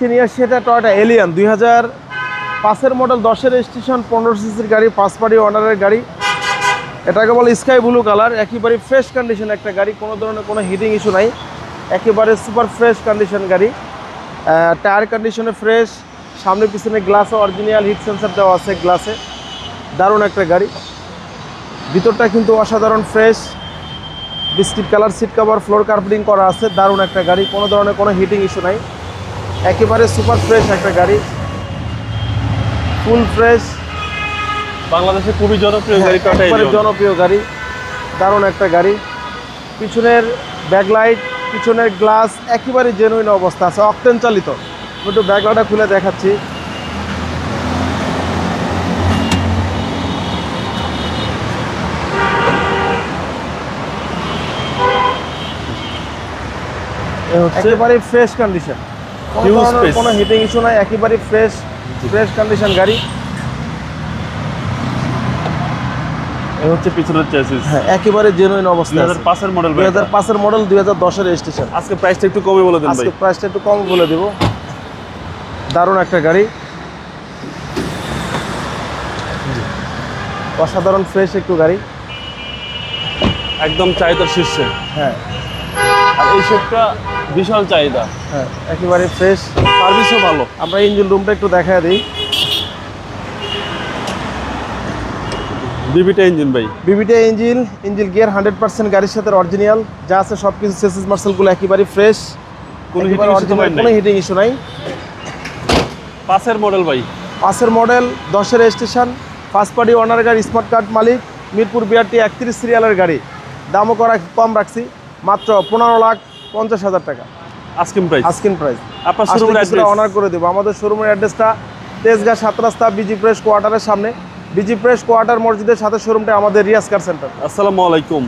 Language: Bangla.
আজকে নিয়ে আসছি এটা টয়োটা এলিয়ন 2005-এর মডেল, 10-এর রেজিস্ট্রেশন, 15 সিসির গাড়ি, 5 পার্টি ওনারের গাড়ি। এটাকে বলে স্কাই ব্লু কালার। একেবারে ফ্রেশ কন্ডিশন একটা গাড়ি, কোনো ধরনের কোনো হিটিং ইস্যু নাই, একেবারে সুপার ফ্রেশ কন্ডিশন গাড়ি। টায়ার কন্ডিশনে ফ্রেশ, সামনে পিছনে গ্লাসে অরিজিনাল হিট সেন্সার দেওয়া আছে গ্লাসে। দারুণ একটা গাড়ি, ভিতরটা কিন্তু অসাধারণ fresh, biscuit colour seat cover, floor carpeting করা আছে। দারুণ একটা গাড়ি, কোনো ধরনের কোনো হিটিং ইস্যু নাই, একেবারে সুপার ফ্রেশ একটা গাড়ি, ফুল ফ্রেশ। বাংলাদেশে খুবই জনপ্রিয় গাড়ি, একেবারে জনপ্রিয় গাড়ি, দারুণ একটা গাড়ি। পিছনের ব্যাকলাইট, পিছনের গ্লাস একেবারে জেনুইন অবস্থা আছে, অকটেন চালিত। আমি একটু ব্যাকলাইটটা খুলে দেখাচ্ছি। একেবারে ফ্রেশ কন্ডিশন, কোনো হিটিং ইস্যু নাই, একেবারে ফ্রেশ কন্ডিশন গাড়ি। এই হচ্ছে পিছনের চেসিস। হ্যাঁ, একেবারে জেনুইন অবস্থা। 2005-এর মডেল, 2005-এর মডেল, 2010-এর রেজিস্ট্রেশন। আজকে প্রাইসটা একটু কমে বলে দেন ভাই। আজকে প্রাইসটা একটু কম বলে দেব। দারুণ একটা গাড়ি, অসাধারণ ফ্রেশ একটু গাড়ি, একদম চাহিদার শীর্ষে। হ্যাঁ, আর এই শেপটা বিশাল চাহিদা। হ্যাঁ, একেবারে ফ্রেশ, সার্ভিসও ভালো। আমরা ইঞ্জিন রুমটা একটু দেখা দিই। বিবিটা ইঞ্জিন ভাই, বিবিটা ইঞ্জিন গিয়ার 100% গাড়ির সাথে অরিজিনাল যা আছে সব কিছু, চেসিস মার্সেলগুলো একেবারে ফ্রেশ, কোনো হিটিং ইস্যু নাই। 5-এর মডেল ভাই, 5-এর মডেল, 10-এর রেজিস্ট্রেশন, 5 পার্টি ওনার গাড়ি, স্মার্ট কার্ড মালিক, মিরপুর বিআরটি 31 সিরিয়ালের গাড়ি। দামও কম রাখছি, মাত্র 15,50,000 টাকা আস্কিং প্রাইস। আপনার শোরুমের অ্যাড্রেস অনার করে দেবো। আমাদের শোরুমের অ্যাড্রেসটা তেজগাঁ 7 রাস্তা, বিজি প্রেস কোয়ার্টারের সামনে, বিজি প্রেস কোয়ার্টার মসজিদের সাথে শোরুমটা আমাদের রিয়াজ কার সেন্টার। আসসালামু আলাইকুম।